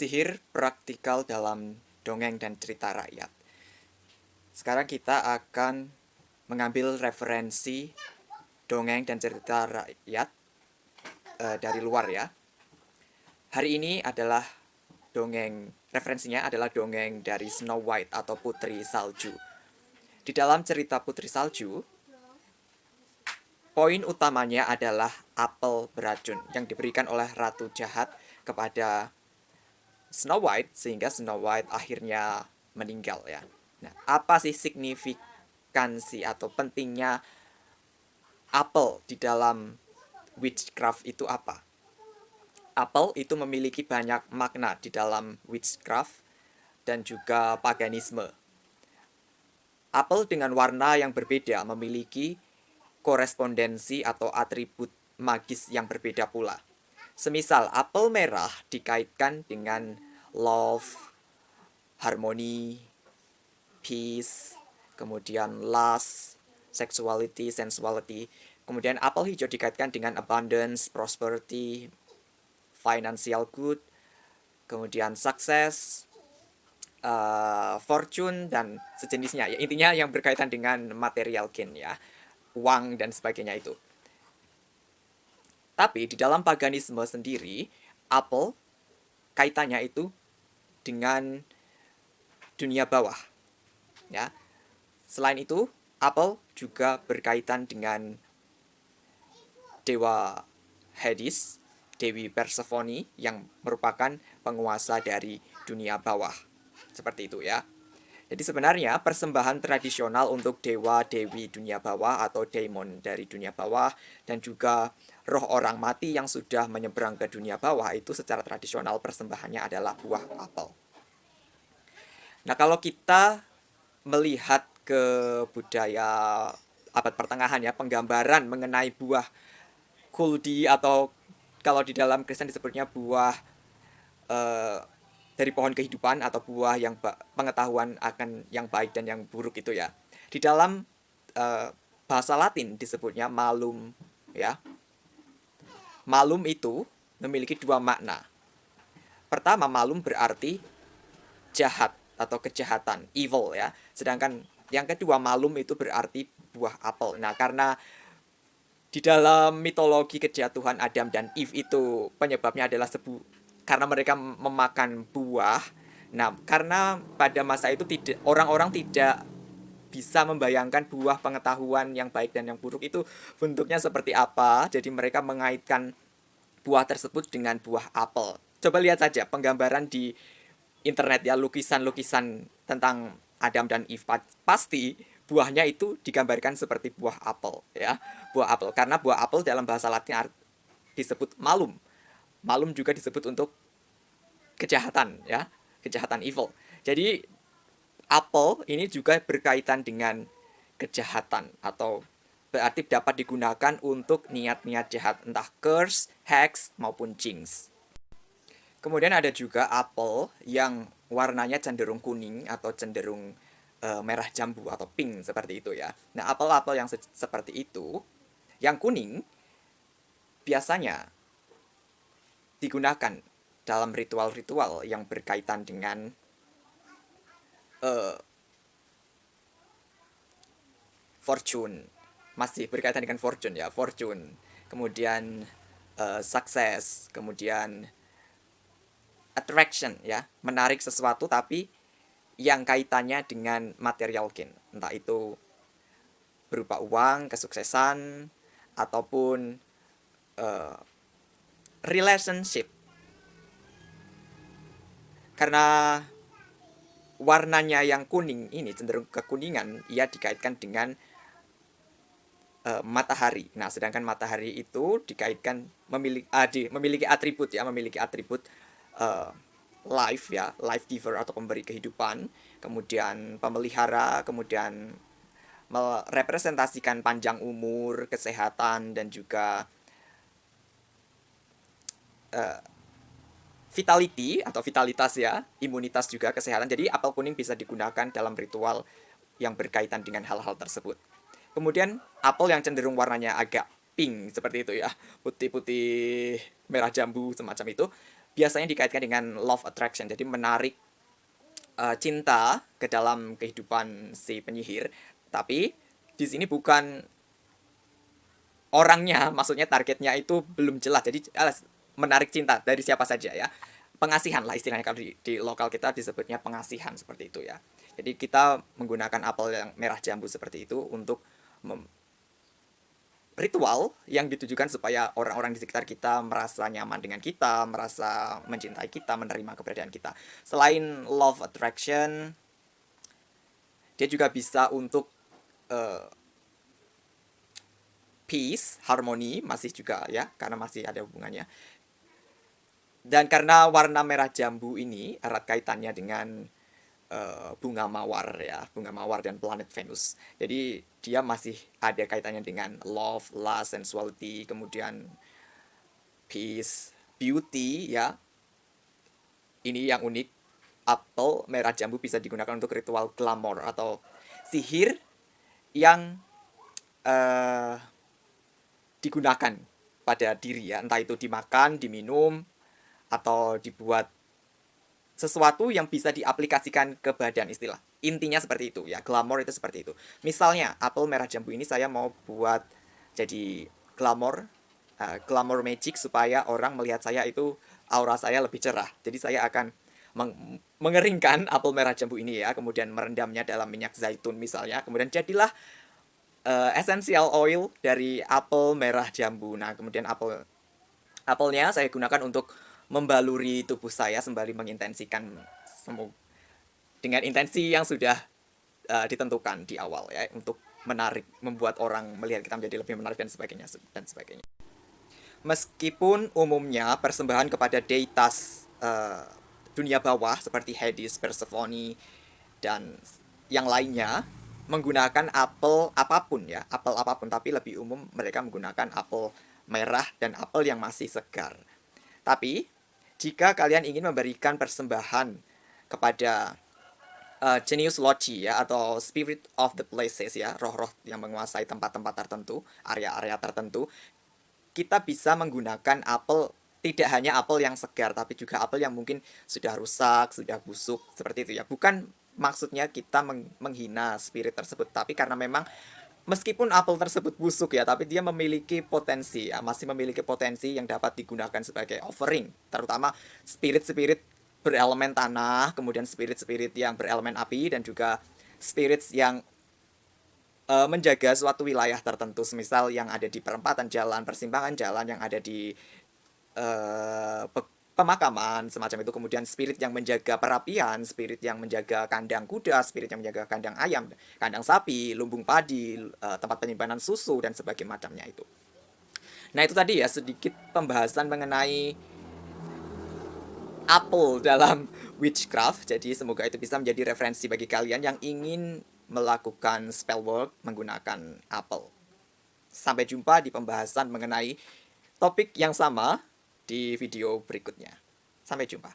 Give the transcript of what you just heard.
Sihir praktikal dalam dongeng dan cerita rakyat. Sekarang kita akan mengambil referensi dongeng dan cerita rakyat dari luar ya. Hari ini adalah referensinya adalah dongeng dari Snow White atau Putri Salju. Di dalam cerita Putri Salju, poin utamanya adalah apel beracun yang diberikan oleh Ratu Jahat kepada Snow White sehingga Snow White akhirnya meninggal ya. Nah, apa sih signifikansi atau pentingnya apel di dalam witchcraft itu apa? Apel itu memiliki banyak makna di dalam witchcraft dan juga paganisme. Apel dengan warna yang berbeda memiliki korespondensi atau atribut magis yang berbeda pula. Semisal apel merah dikaitkan dengan love, harmoni, peace, kemudian lust, sexuality, sensuality. Kemudian apel hijau dikaitkan dengan abundance, prosperity, financial good, kemudian success, fortune, dan sejenisnya. Ya, intinya yang berkaitan dengan material gain ya, uang dan sebagainya itu. Tapi di dalam paganisme sendiri, apel kaitannya itu dengan dunia bawah. Ya. Selain itu, apel juga berkaitan dengan dewa Hades, Dewi Persephone yang merupakan penguasa dari dunia bawah. Seperti itu ya. Jadi sebenarnya persembahan tradisional untuk dewa-dewi dunia bawah atau daemon dari dunia bawah dan juga roh orang mati yang sudah menyeberang ke dunia bawah itu secara tradisional persembahannya adalah buah apel. Nah, kalau kita melihat ke budaya abad pertengahan ya, penggambaran mengenai buah kuldi atau kalau di dalam Kristen disebutnya buah eh, dari pohon kehidupan atau buah yang pengetahuan akan yang baik dan yang buruk itu ya. Di dalam eh, bahasa Latin disebutnya malum ya. Malum itu memiliki dua makna. Pertama, malum berarti jahat atau kejahatan, evil ya. Sedangkan yang kedua, malum itu berarti buah apel. Nah, karena di dalam mitologi kejatuhan Adam dan Eve itu penyebabnya adalah karena mereka memakan buah. Nah, karena pada masa itu tidak orang-orang tidak bisa membayangkan buah pengetahuan yang baik dan yang buruk itu bentuknya seperti apa. Jadi mereka mengaitkan buah tersebut dengan buah apel. Coba lihat saja penggambaran di internet ya, lukisan-lukisan tentang Adam dan Eve. Pasti buahnya itu digambarkan seperti buah apel ya. Buah apel karena buah apel dalam bahasa Latin disebut malum. Malum juga disebut untuk kejahatan ya, kejahatan evil. Jadi apel ini juga berkaitan dengan kejahatan atau berarti dapat digunakan untuk niat-niat jahat, entah curse, hex, maupun jinx. Kemudian ada juga apel yang warnanya cenderung kuning atau cenderung merah jambu atau pink seperti itu ya. Nah, apel-apel yang seperti itu, yang kuning biasanya digunakan dalam ritual-ritual yang berkaitan dengan uh, fortune. Masih berkaitan dengan fortune ya, fortune. Kemudian sukses, kemudian attraction ya, menarik sesuatu tapi yang kaitannya dengan material gain, entah itu berupa uang, kesuksesan, ataupun uh, relationship. Karena warnanya yang kuning ini cenderung kekuningan, ia dikaitkan dengan matahari. Nah, sedangkan matahari itu dikaitkan memiliki atribut ya, memiliki atribut uh, life ya, life giver atau pemberi kehidupan, kemudian pemelihara, kemudian merepresentasikan panjang umur, kesehatan, dan juga uh, vitality atau vitalitas ya, imunitas juga kesehatan. Jadi apel kuning bisa digunakan dalam ritual yang berkaitan dengan hal-hal tersebut. Kemudian apel yang cenderung warnanya agak pink seperti itu ya, putih-putih merah jambu semacam itu, biasanya dikaitkan dengan love attraction, jadi menarik cinta ke dalam kehidupan si penyihir. Tapi di sini bukan orangnya, maksudnya targetnya itu belum jelas. Jadi menarik cinta dari siapa saja ya. Pengasihan lah istilahnya, kalau di lokal kita disebutnya pengasihan seperti itu ya. Jadi kita menggunakan apel yang merah jambu seperti itu untuk ritual yang ditujukan supaya orang-orang di sekitar kita merasa nyaman dengan kita, merasa mencintai kita, menerima keberadaan kita. Selain love attraction, dia juga bisa untuk uh, peace, harmoni, masih juga ya, karena masih ada hubungannya. Dan karena warna merah jambu ini erat kaitannya dengan bunga mawar ya, bunga mawar dan planet Venus. Jadi dia masih ada kaitannya dengan love, lust, sensuality, kemudian peace, beauty ya. Ini yang unik, apel merah jambu bisa digunakan untuk ritual glamour atau sihir yang uh, digunakan pada diri ya, entah itu dimakan, diminum, atau dibuat sesuatu yang bisa diaplikasikan ke badan istilah. Intinya seperti itu ya, glamour itu seperti itu. Misalnya, apel merah jambu ini saya mau buat jadi glamour, glamour magic supaya orang melihat saya itu aura saya lebih cerah. Jadi saya akan mengeringkan apel merah jambu ini ya, kemudian merendamnya dalam minyak zaitun misalnya, kemudian jadilah essential oil dari apel merah jambu. Nah, kemudian apelnya saya gunakan untuk membaluri tubuh saya sembari mengintensikan dengan intensi yang sudah ditentukan di awal ya, untuk menarik, membuat orang melihat kita menjadi lebih menarik dan sebagainya dan sebagainya. Meskipun umumnya persembahan kepada deitas dunia bawah seperti Hades, Persephone dan yang lainnya menggunakan apel apapun ya, apel apapun, tapi lebih umum mereka menggunakan apel merah dan apel yang masih segar. Tapi jika kalian ingin memberikan persembahan kepada genius loci ya, atau spirit of the places ya, roh-roh yang menguasai tempat-tempat tertentu, area-area tertentu, kita bisa menggunakan apel, tidak hanya apel yang segar, tapi juga apel yang mungkin sudah rusak, sudah busuk, seperti itu ya. Bukan maksudnya kita menghina spirit tersebut, tapi karena memang meskipun apel tersebut busuk ya, tapi dia memiliki potensi ya, masih memiliki potensi yang dapat digunakan sebagai offering, terutama spirit-spirit berelemen tanah, kemudian spirit-spirit yang berelemen api, dan juga spirits yang menjaga suatu wilayah tertentu, semisal yang ada di perempatan jalan, persimpangan jalan, yang ada di uh, pemakaman semacam itu, kemudian spirit yang menjaga perapian, spirit yang menjaga kandang kuda, spirit yang menjaga kandang ayam, kandang sapi, lumbung padi, tempat penyimpanan susu dan sebagainya macamnya itu. Nah, itu tadi ya sedikit pembahasan mengenai apel dalam witchcraft. Jadi semoga itu bisa menjadi referensi bagi kalian yang ingin melakukan spell work menggunakan apel. Sampai jumpa di pembahasan mengenai topik yang sama di video berikutnya. Sampai jumpa.